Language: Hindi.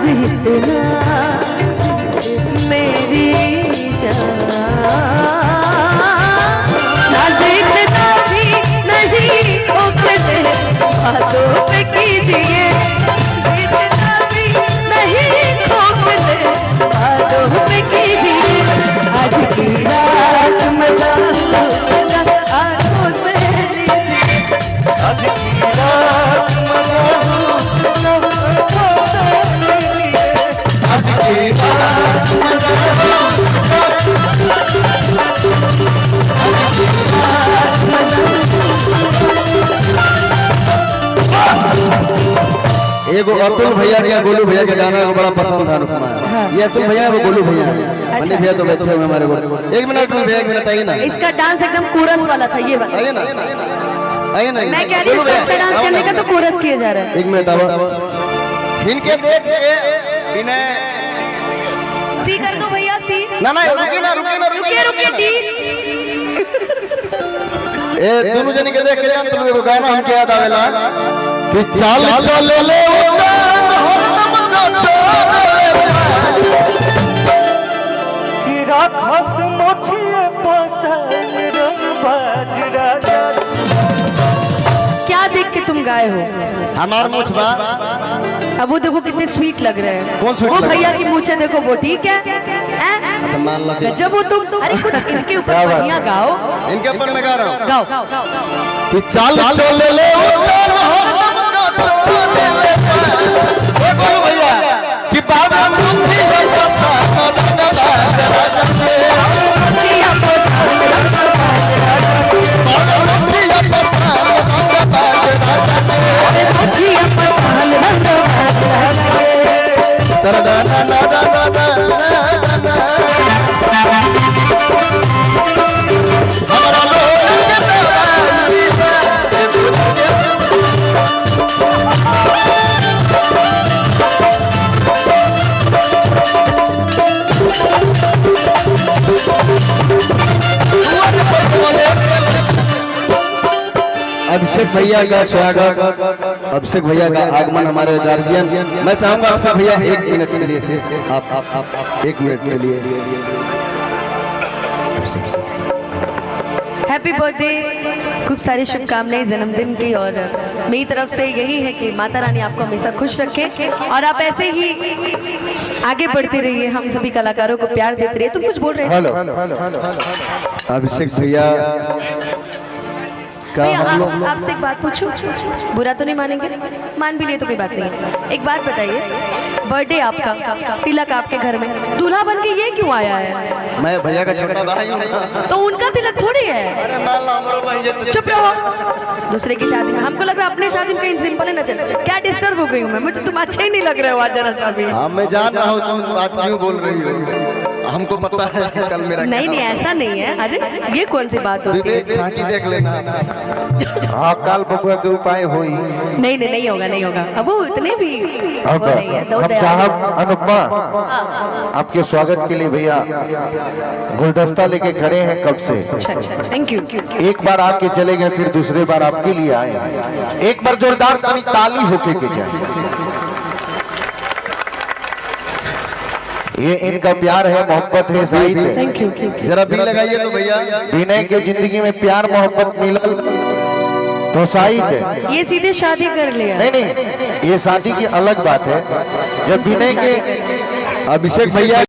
इतना मेरी जान, नाज़ इतना भी नहीं ठोकते बातों पे कीजिए, इतना भी नहीं ठोकते बातों पे कीजिए। आज की रात मजा आंखों से लीजिए, आज की रात मजा आंखों से लीजिए, आज की रात मजा एगो अतुल भैया के गोलू भैया के गाना को बड़ा पसंद था अनुपमा। ये अतुल भैया वो गोलू भैया मनी भैया तो बच्चे हुए हमारे को। एक मिनट में भैया, एक मिनट आइए ना। इसका डांस एकदम कोरस वाला था, ये वाला। आइए ना, आइए ना। मैं कह रही हूँ अच्छा डांस करने का तो कोरस किया जा रहा है। एक मिनट अब इनके देख के विनय सी कर दो भैया, सी। ना ना रुकिए ना, रुकिए ना, रुकिए रुकिए डी। ए दोनों जन के देख के जान तुम एगो गाना हमके याद आवेला कि चाल चले ले हरदम का चले कि राखस मोछिए पसंद रंग बाजरा। क्या देख के तुम गाए हो? हमार मुछबा। अब वो देखो कितने स्वीट लग रहे हैं। कौन स्वीट वो लग रहा है? भैया की मूछें देखो, वो ठीक है। अच्छा मान लो जब वो तुम अरे कुछ इनके ऊपर बढ़िया गाओ, इनके ऊपर मैं गा रहा हूँ गाओ। कि चाल चले ले हरदम का चले ले। ए बोलो भैया कि बाबा मुझे पसंद रंग बाजरा जले, अभिषेक भैया का स्वागत, अभिषेक भैया का आगमन हमारे गार्जियन। मैं चाहूंगा अभिषेक भैया एक मिनट के लिए से आप एक मिनट के लिए। हैप्पी बर्थडे, खूब सारी शुभकामनाएं जन्मदिन की। और मेरी तरफ से यही है कि माता रानी आपको हमेशा खुश रखे और आप ऐसे ही आगे बढ़ते रहिए, हम सभी कलाकारों को प्यार देते रहिए। तुम कुछ बोल रहे थे? अभिषेक भैया आपसे एक बात पूछूं, बुरा तो नहीं मानेंगे? मान भी लिए तो कोई बात नहीं है। एक बात बताइए, बर्थडे आपका, तिलक आपके घर में, दूल्हा बन के ये क्यों आया है? मैं भैया का छोटा भाई हूं। तो उनका तिलक थोड़ी है। अरे मान लो हमरो भाई। चुप रहो, दूसरे की शादी में। हमको लग रहा है अपने शादी में कहीं सिंपल है ना चले। क्या डिस्टर्ब हो गई हूँ मैं? मुझे तुम अच्छे ही नहीं लग रहे हो आज जरा सा भी। हाँ मैं जान रहा हूँ तुम आज क्यों बोल रही हो, हमको पता है कल मेरा। नहीं नहीं ऐसा नहीं है। अरे ये कौन सी बात होती है? झांकी देख लेना। हाँ काल बकुआ के उपाय हुई। नहीं नहीं नहीं होगा, नहीं होगा। अब वो इतने भी वो नहीं है। दो अनुपमा आपके स्वागत के लिए भैया गुलदस्ता लेके खड़े हैं कब से। अच्छा थैंक यू। एक बार आके चले गए, फिर दूसरी बार आपके लिए आए। एक बार जोरदार ताली होके के जाए। ये इनका प्यार है, मोहब्बत है, साहित्य। Thank you. जरा भी लगाइए तो भैया। विनय के जिंदगी में प्यार मोहब्बत मिलल तो साहित्य। ये सीधे शादी कर लिया। नहीं नहीं, ये शादी की अलग बात है। जब विनय के अभिषेक भैया